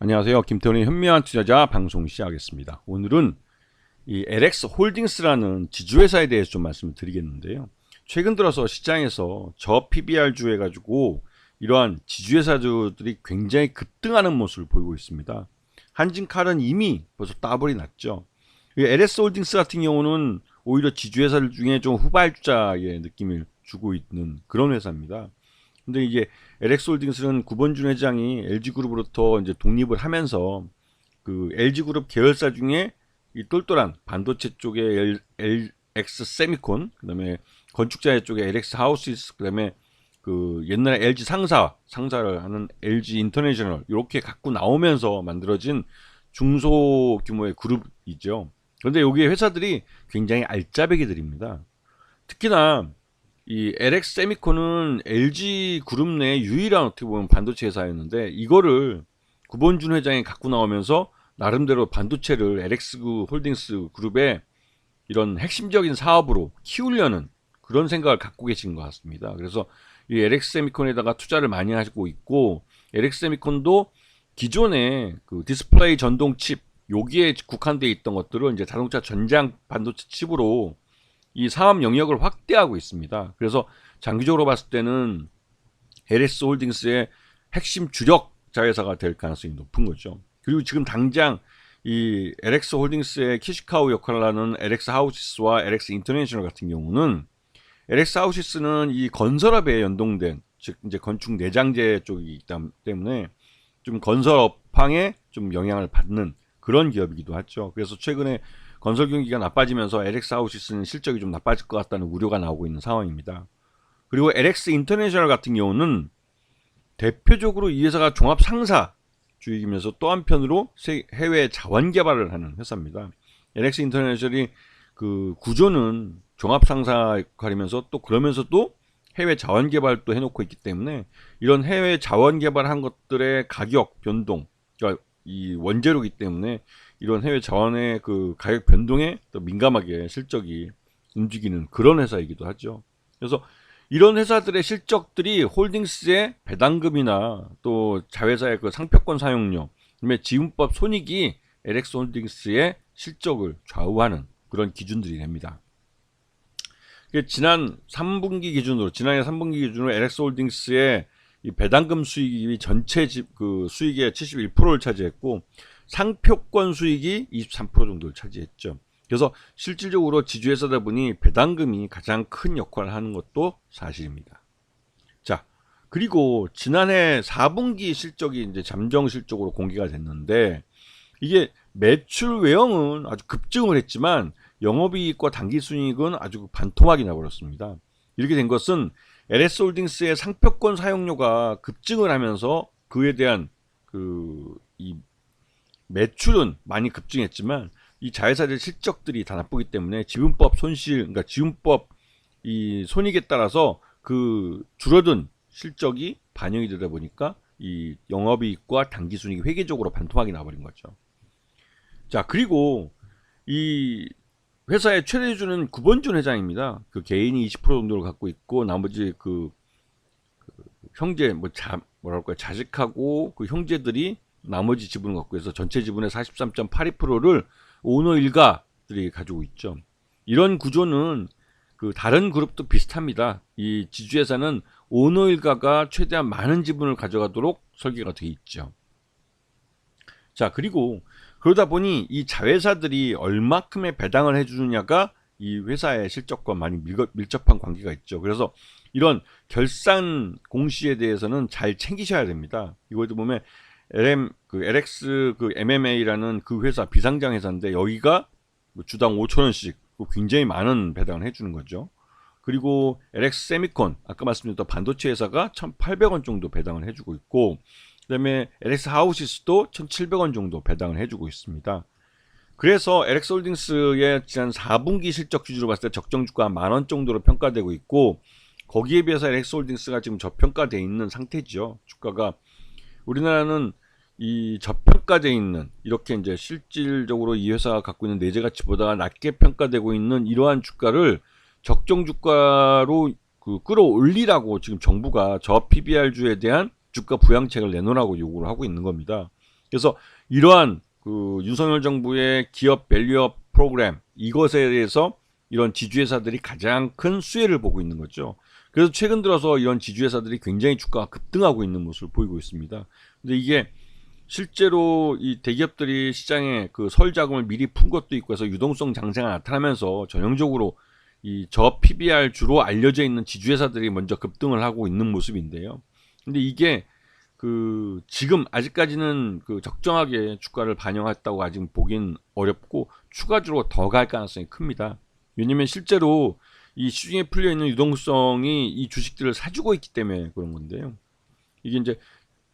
안녕하세요. 김태훈의 현명한 투자자 방송 시작하겠습니다. 오늘은 이 LX 홀딩스라는 지주회사에 대해서 좀 말씀을 드리겠는데요. 최근 들어서 시장에서 저 PBR주 해가지고 이러한 지주회사들이 굉장히 급등하는 모습을 보이고 있습니다. 한진칼은 이미 벌써 따블이 났죠. 이 LX 홀딩스 같은 경우는 오히려 지주회사들 중에 좀 후발주자의 느낌을 주고 있는 그런 회사입니다. 근데 이게 LX홀딩스는 구본준 회장이 LG그룹으로부터 이제 독립을 하면서 그 LG그룹 계열사 중에 이 똘똘한 반도체 쪽에 LX 세미콘, 그다음에 건축자 쪽에 LX 하우시스, 그다음에 그 옛날에 LG 상사를 하는 LG 인터내셔널 이렇게 갖고 나오면서 만들어진 중소 규모의 그룹이죠. 그런데 여기 회사들이 굉장히 알짜배기들입니다. 특히나 이 LX 세미콘은 LG 그룹 내 유일한 어떻게 보면 반도체 회사였는데 이거를 구본준 회장이 갖고 나오면서 나름대로 반도체를 LX 홀딩스 그룹의 이런 핵심적인 사업으로 키우려는 그런 생각을 갖고 계신 것 같습니다. 그래서 이 LX 세미콘에다가 투자를 많이 하고 있고, LX 세미콘도 기존에 그 디스플레이 전동 칩 여기에 국한되어 있던 것들을 이제 자동차 전장 반도체 칩으로 이 사업 영역을 확대하고 있습니다. 그래서 장기적으로 봤을 때는 LX 홀딩스의 핵심 주력 자회사가 될 가능성이 높은 거죠. 그리고 지금 당장 이 LX 홀딩스의 키시카우 역할을 하는 LX 하우시스와 LX 인터내셔널 같은 경우는, LX 하우시스는 이 건설업에 연동된, 즉 이제 건축 내장재 쪽이기 때문에 좀 건설업황에 좀 영향을 받는 그런 기업이기도 하죠. 그래서 최근에 건설 경기가 나빠지면서 LX 하우시스는 실적이 좀 나빠질 것 같다는 우려가 나오고 있는 상황입니다. 그리고 LX 인터내셔널 같은 경우는 대표적으로 이 회사가 종합 상사주이면서 또 한편으로 해외 자원 개발을 하는 회사입니다. LX 인터내셔널이 그 구조는 종합 상사 역할이면서 또 그러면서도 해외 자원 개발도 해놓고 있기 때문에 이런 해외 자원 개발한 것들의 가격 변동, 그러니까 이 원재료이기 때문에 이런 해외 자원의 그 가격 변동에 또 민감하게 실적이 움직이는 그런 회사이기도 하죠. 그래서 이런 회사들의 실적들이 홀딩스의 배당금이나 또 자회사의 그 상표권 사용료, 그다음에 지분법 손익이 LX 홀딩스의 실적을 좌우하는 그런 기준들이 됩니다. 지난해 3분기 기준으로 LX 홀딩스의 이 배당금 수익이 전체 그 수익의 71%를 차지했고, 상표권 수익이 23% 정도를 차지했죠. 그래서 실질적으로 지주회사다 보니 배당금이 가장 큰 역할을 하는 것도 사실입니다. 자, 그리고 지난해 4분기 실적이 이제 잠정 실적으로 공개가 됐는데, 이게 매출 외형은 아주 급증을 했지만 영업이익과 당기순이익은 아주 반토막이 나버렸습니다. 이렇게 된 것은 LX 홀딩스의 상표권 사용료가 급증을 하면서 그에 대한 이 매출은 많이 급증했지만 이 자회사들 실적들이 다 나쁘기 때문에 지분법 손실, 그러니까 지분법 이 손익에 따라서 그 줄어든 실적이 반영이 되다 보니까 이 영업이익과 당기순이익이 회계적으로 반토막이 나버린 거죠. 자, 그리고 이 회사의 최대주는 구본준 회장입니다. 그 개인이 20% 정도를 갖고 있고, 나머지 그 형제 자식하고 그 형제들이 나머지 지분을 갖고 있어 전체 지분의 43.82%를 오너 일가들이 가지고 있죠. 이런 구조는 그 다른 그룹도 비슷합니다. 이 지주회사는 오너 일가가 최대한 많은 지분을 가져가도록 설계가 되어 있죠. 자, 그리고 그러다 보니 이 자회사들이 얼마큼의 배당을 해주느냐가 이 회사의 실적과 많이 밀접한 관계가 있죠. 그래서 이런 결산 공시에 대해서는 잘 챙기셔야 됩니다. 이거도 보면 LX MMA라는 그 회사 비상장 회사인데, 여기가 주당 5,000원씩 굉장히 많은 배당을 해주는 거죠. 그리고 LX 세미콘, 아까 말씀드렸던 반도체 회사가 1,800원 정도 배당을 해주고 있고, 그 다음에 LX 하우시스도 1,700원 정도 배당을 해주고 있습니다. 그래서 LX 홀딩스의 지난 4분기 실적 기준으로 봤을 때 적정주가 10,000원 정도로 평가되고 있고, 거기에 비해서 LX 홀딩스가 지금 저평가되어 있는 상태죠. 주가가 우리나라는 이 저평가되어 있는, 이렇게 이제 실질적으로 이 회사가 갖고 있는 내재 가치보다 낮게 평가되고 있는 이러한 주가를 적정 주가로 끌어올리라고 지금 정부가 저 PBR주에 대한 주가 부양책을 내놓으라고 요구를 하고 있는 겁니다. 그래서 이러한 그 윤석열 정부의 기업 밸류업 프로그램 이것에 대해서 이런 지주회사들이 가장 큰 수혜를 보고 있는 거죠. 그래서 최근 들어서 이런 지주회사들이 굉장히 주가가 급등하고 있는 모습을 보이고 있습니다. 근데 이게 실제로 이 대기업들이 시장에 그 설 자금을 미리 푼 것도 있고 해서 유동성 장세가 나타나면서 전형적으로 이 저 PBR 주로 알려져 있는 지주회사들이 먼저 급등을 하고 있는 모습인데요. 근데 이게 그 지금 아직까지는 그 적정하게 주가를 반영했다고 아직 보긴 어렵고 추가적으로 더 갈 가능성이 큽니다. 왜냐면 실제로 이 시중에 풀려 있는 유동성이 이 주식들을 사주고 있기 때문에 그런 건데요. 이게 이제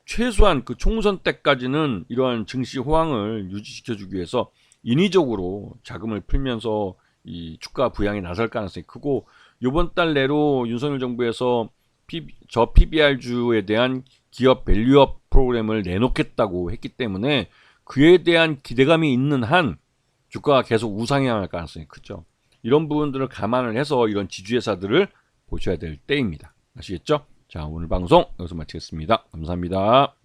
최소한 그 총선 때까지는 이러한 증시 호황을 유지시켜주기 위해서 인위적으로 자금을 풀면서 이 주가 부양에 나설 가능성이 크고 이번 달 내로 윤석열 정부에서 저 PBR주에 대한 기업 밸류업 프로그램을 내놓겠다고 했기 때문에 그에 대한 기대감이 있는 한 주가가 계속 우상향할 가능성이 크죠. 이런 부분들을 감안을 해서 이런 지주회사들을 보셔야 될 때입니다. 아시겠죠? 자, 오늘 방송 여기서 마치겠습니다. 감사합니다.